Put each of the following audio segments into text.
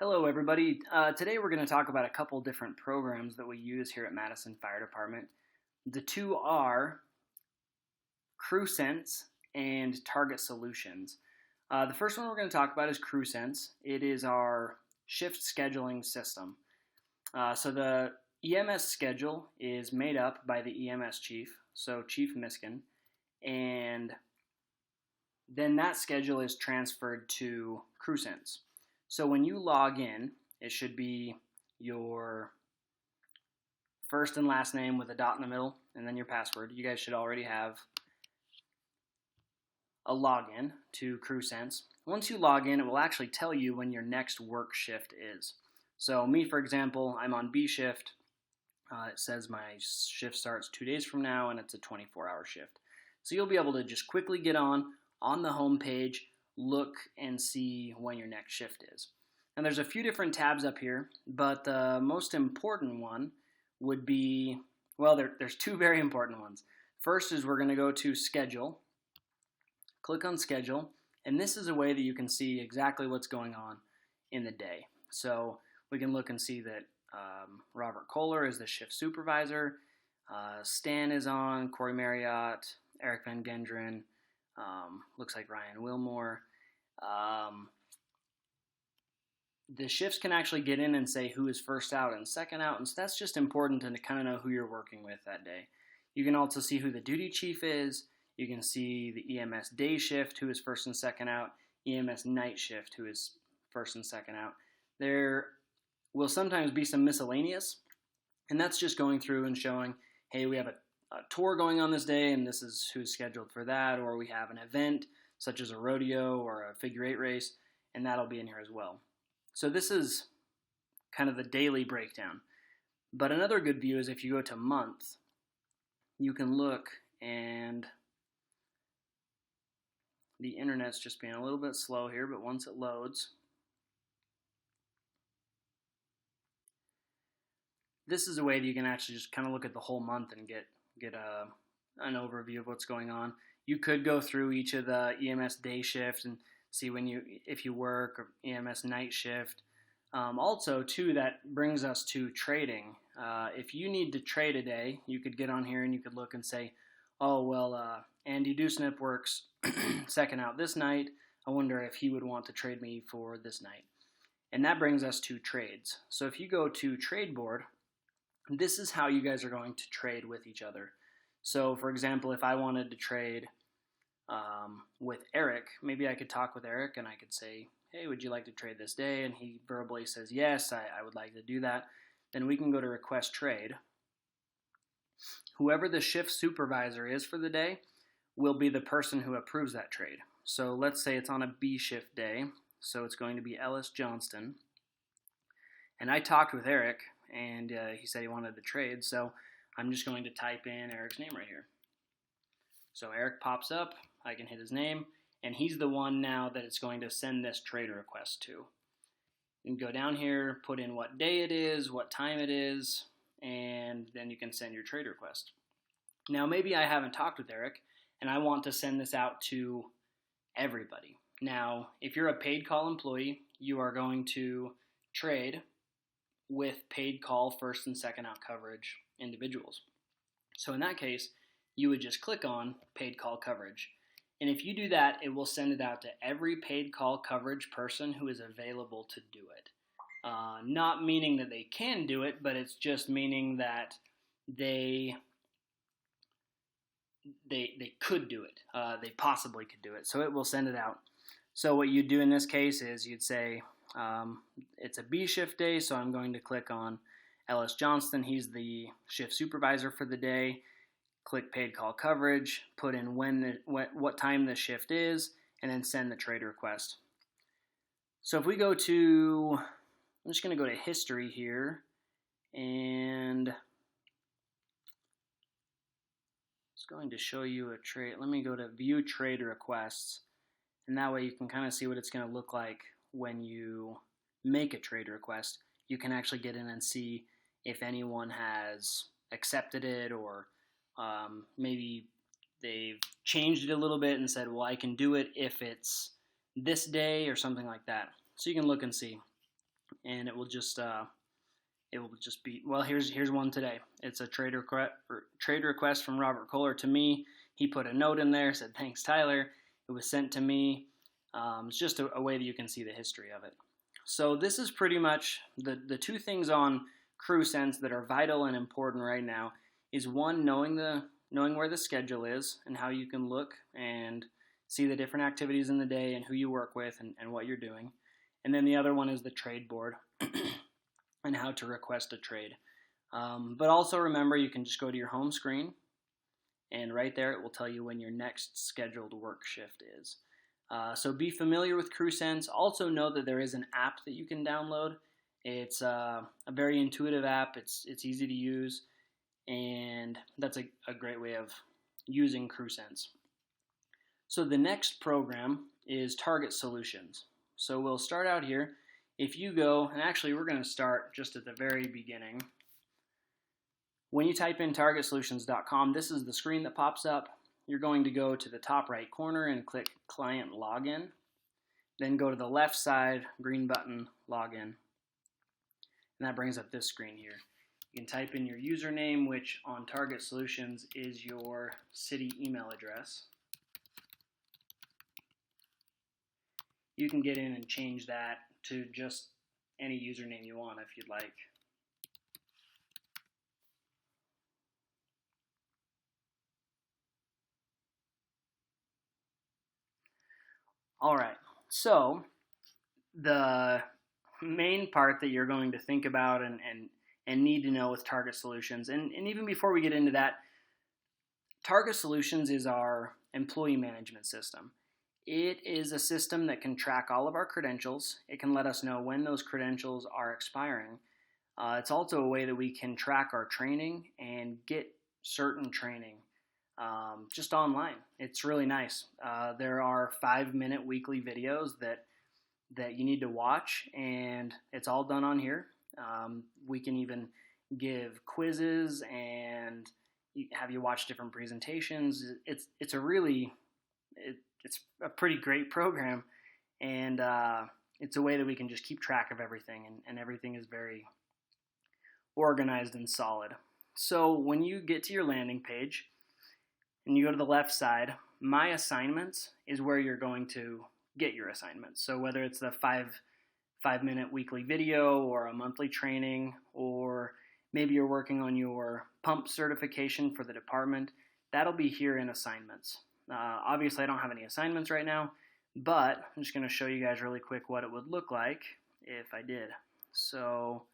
Hello, everybody. Today we're going to talk about a couple different programs that we use here at Madison Fire Department. The two are CrewSense and Target Solutions. The first one we're going to talk about is CrewSense. It is our shift scheduling system. So the EMS schedule is made up by the EMS chief, so Chief Miskin, and then that schedule is transferred to CrewSense. So when you log in, it should be your first and last name with a dot in the middle, and then your password. You guys should already have a login to CrewSense. Once you log in, it will actually tell you when your next work shift is. So me, for example, I'm on B shift. It says my shift starts 2 days from now, and it's a 24-hour shift. So you'll be able to just quickly get on the home page, look and see when your next shift is. And there's a few different tabs up here, but the most important one would be, well, there's two very important ones. First is we're going to go to Schedule, click on Schedule, and this is a way that you can see exactly what's going on in the day. So we can look and see that Robert Kohler is the shift supervisor, Stan is on, Corey Marriott, Eric Van Gendren, looks like Ryan Wilmore. The shifts can actually get in and say who is first out and second out, and so that's just important to kind of know who you're working with that day. You can also see who the duty chief is. You can see the EMS day shift, who is first and second out, EMS night shift, who is first and second out. There will sometimes be some miscellaneous, and that's just going through and showing, hey, we have a tour going on this day, and this is who's scheduled for that, or we have an event such as a rodeo or a figure eight race, and that'll be in here as well. So this is kind of the daily breakdown. But another good view is if you go to month, you can look, and the internet's just being a little bit slow here, but once it loads, this is a way that you can actually just kind of look at the whole month and get an overview of what's going on. You could go through each of the EMS day shifts and see if you work, or EMS night shift. Also, too, that brings us to trading. If you need to trade a day, you could get on here and you could look and say, oh, well, Andy Dewsnip works second out this night. I wonder if he would want to trade me for this night. And that brings us to trades. So if you go to Trade Board, this is how you guys are going to trade with each other. So, for example, if I wanted to trade with Eric, maybe I could talk with Eric and I could say, hey, would you like to trade this day? And he verbally says, yes, I would like to do that. Then we can go to Request Trade. Whoever the shift supervisor is for the day will be the person who approves that trade. So let's say it's on a B shift day, so it's going to be Ellis Johnston. And I talked with Eric, and he said he wanted the trade, so I'm just going to type in Eric's name right here. So Eric pops up, I can hit his name, and he's the one now that it's going to send this trade request to. You can go down here, put in what day it is, what time it is, and then you can send your trade request. Now maybe I haven't talked with Eric, and I want to send this out to everybody. Now, if you're a paid call employee, you are going to trade with paid call first and second out coverage individuals. So in that case, you would just click on paid call coverage. And if you do that, it will send it out to every paid call coverage person who is available to do it. Not meaning that they can do it, but it's just meaning that they could do it. They possibly could do it. So it will send it out. So what you'd do in this case is you'd say, it's a B shift day, so I'm going to click on Ellis Johnston. He's the shift supervisor for the day. Click paid call coverage, put in what time the shift is, and then send the trade request. So if we go to, I'm just going to go to history here, and it's going to show you a trade. Let me go to view trade requests, and that way you can kind of see what it's going to look like when you make a trade request. You can actually get in and see if anyone has accepted it, or maybe they've changed it a little bit and said, well, I can do it if it's this day or something like that. So you can look and see. and it will just be, well, here's one today. It's a trade request from Robert Kohler to me. He put a note in there, said thanks Tyler. It was sent to me. It's just a way that you can see the history of it. So this is pretty much the two things on CrewSense that are vital and important right now is one, knowing where the schedule is and how you can look and see the different activities in the day and who you work with and what you're doing. And then the other one is the trade board and how to request a trade. But also remember, you can just go to your home screen, and right there it will tell you when your next scheduled work shift is. So be familiar with CrewSense. Also know that there is an app that you can download. It's a very intuitive app. It's easy to use, and that's a great way of using CrewSense. So the next program is Target Solutions. So we'll start out here. If you go, and actually we're going to start just at the very beginning. When you type in targetsolutions.com, this is the screen that pops up. You're going to go to the top right corner and click Client Login. Then go to the left side, green button, Login. And that brings up this screen here. You can type in your username, which on Target Solutions is your city email address. You can get in and change that to just any username you want if you'd like. All right, so the main part that you're going to think about and need to know with Target Solutions, and even before we get into that, Target Solutions is our employee management system. It is a system that can track all of our credentials. It can let us know when those credentials are expiring. It's also a way that we can track our training and get certain training just online. It's really nice. There are 5-minute weekly videos that you need to watch, and it's all done on here. We can even give quizzes and have you watch different presentations. It's a pretty great program, and it's a way that we can just keep track of everything, and everything is very organized and solid. So when you get to your landing page and you go to the left side, My Assignments is where you're going to get your assignments. So whether it's the 5-minute weekly video or a monthly training, or maybe you're working on your pump certification for the department, that'll be here in Assignments. Obviously, I don't have any assignments right now, but I'm just going to show you guys really quick what it would look like if I did. So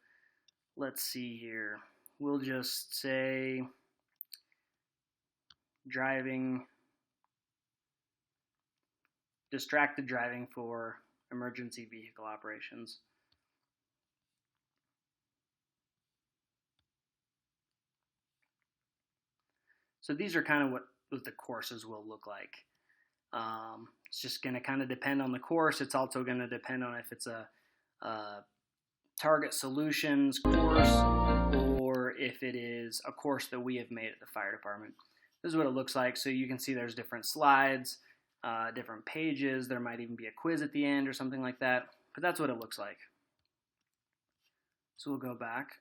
let's see here. We'll just say distracted driving for emergency vehicle operations. So these are kind of what the courses will look like. It's just going to kind of depend on the course. It's also going to depend on if it's a Target Solutions course or if it is a course that we have made at the fire department. This is what it looks like. So you can see there's different slides, different pages. There might even be a quiz at the end or something like that. But that's what it looks like. So we'll go back.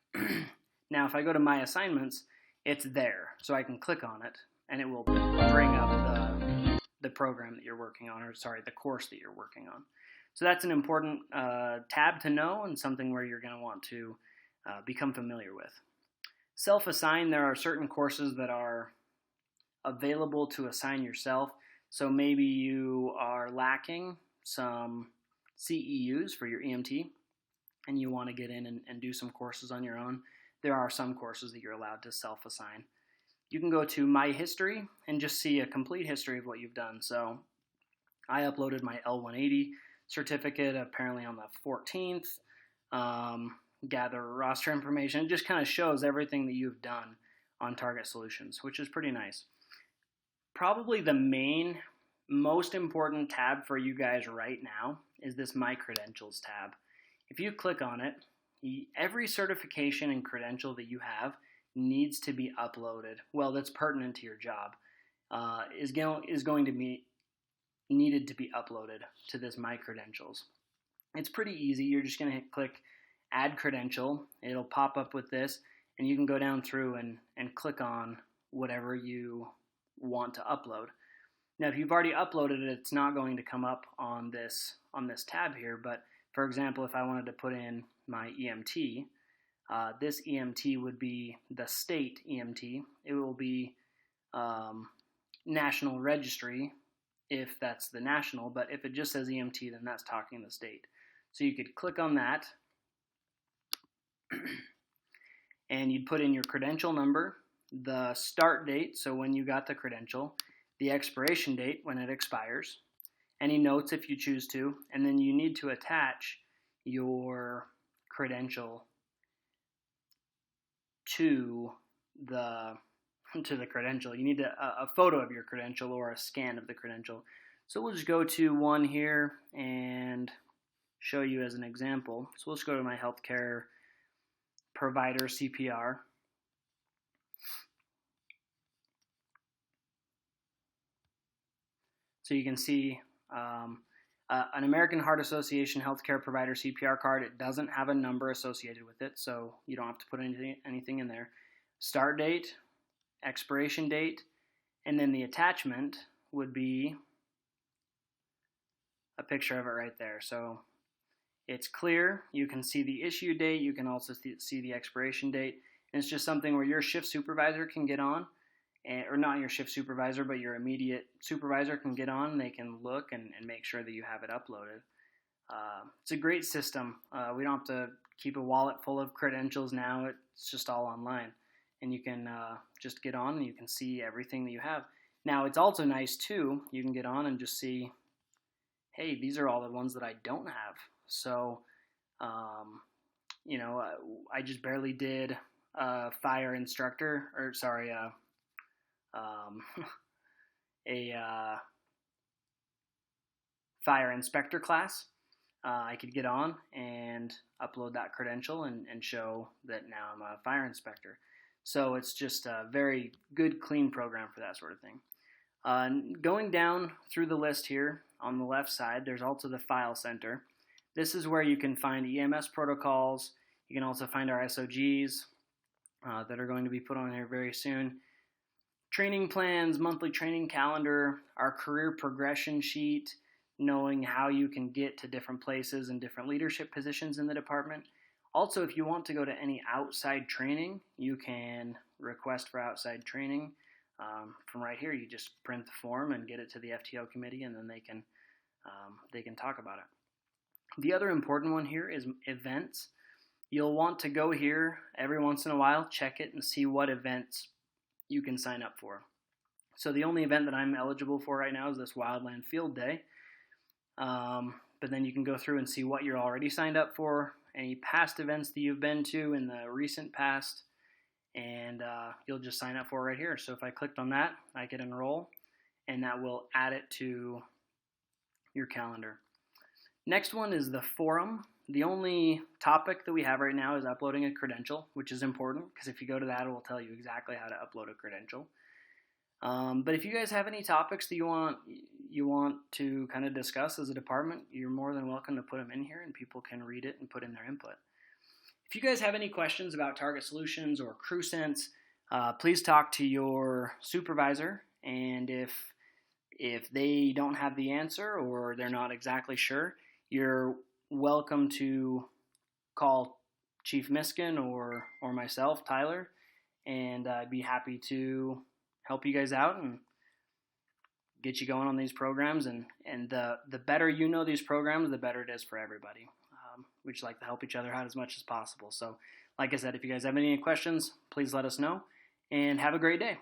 Now if I go to My Assignments, it's there. So I can click on it, and it will bring up the program that you're working on, or sorry, the course that you're working on. So that's an important tab to know, and something where you're going to want to become familiar with. Self-assign, there are certain courses that are available to assign yourself. So maybe you are lacking some CEUs for your EMT, and you want to get in and do some courses on your own. There are some courses that you're allowed to self-assign. You can go to My History and just see a complete history of what you've done. So I uploaded my L180 certificate apparently on the 14th. Gather roster information. It just kind of shows everything that you've done on Target Solutions, which is pretty nice. Probably the most important tab for you guys right now is this My Credentials tab. If you click on it, every certification and credential that you have needs to be uploaded. Well, that's pertinent to your job. Is going to be needed to be uploaded to this My Credentials. It's pretty easy. You're just going to click add credential. It'll pop up with this, and you can go down through and click on whatever you want to upload. Now, if you've already uploaded it, it's not going to come up on this tab here. But for example, if I wanted to put in my EMT, this EMT would be the state EMT. It will be national registry if that's the national, but if it just says EMT, then that's talking the state. So you could click on that, and you'd put in your credential number, the start date, so when you got the credential, the expiration date, when it expires, any notes if you choose to, and then you need to attach your credential to the credential. You need a photo of your credential or a scan of the credential. So we'll just go to one here and show you as an example. So let's go to my healthcare provider CPR. So you can see an American Heart Association healthcare provider CPR card. It doesn't have a number associated with it, so you don't have to put anything in there. Start date, expiration date, and then the attachment would be a picture of it right there. So it's clear. You can see the issue date. You can also see the expiration date. And it's just something where your shift supervisor can get on, or not your shift supervisor, but your immediate supervisor can get on, and they can look and make sure that you have it uploaded. It's a great system. We don't have to keep a wallet full of credentials now. It's just all online. And you can just get on and you can see everything that you have. Now, it's also nice, too. You can get on and just see, hey, these are all the ones that I don't have. So, I just barely did a fire instructor, or sorry, a fire inspector class. I could get on and upload that credential and show that now I'm a fire inspector. So it's just a very good, clean program for that sort of thing. Going down through the list here, on the left side, there's also the File Center. This is where you can find EMS protocols. You can also find our SOGs that are going to be put on here very soon. Training plans, monthly training calendar, our career progression sheet, knowing how you can get to different places and different leadership positions in the department. Also, if you want to go to any outside training, you can request for outside training. From right here, you just print the form and get it to the FTO committee, and then they can talk about it. The other important one here is events. You'll want to go here every once in a while, check it, and see what events you can sign up for. So the only event that I'm eligible for right now is this Wildland Field Day. But then you can go through and see what you're already signed up for, any past events that you've been to in the recent past, and you'll just sign up for it right here. So if I clicked on that, I could enroll, and that will add it to your calendar. Next one is the forum. The only topic that we have right now is uploading a credential, which is important because if you go to that, it will tell you exactly how to upload a credential. But if you guys have any topics that you want to kind of discuss as a department, you're more than welcome to put them in here and people can read it and put in their input. If you guys have any questions about Target Solutions or CrewSense, please talk to your supervisor, and if they don't have the answer or they're not exactly sure, you're welcome to call Chief Miskin or myself, Tyler, and I'd be happy to help you guys out and get you going on these programs. And the better you know these programs, the better it is for everybody. We just like to help each other out as much as possible. So, like I said, if you guys have any questions, please let us know, and have a great day.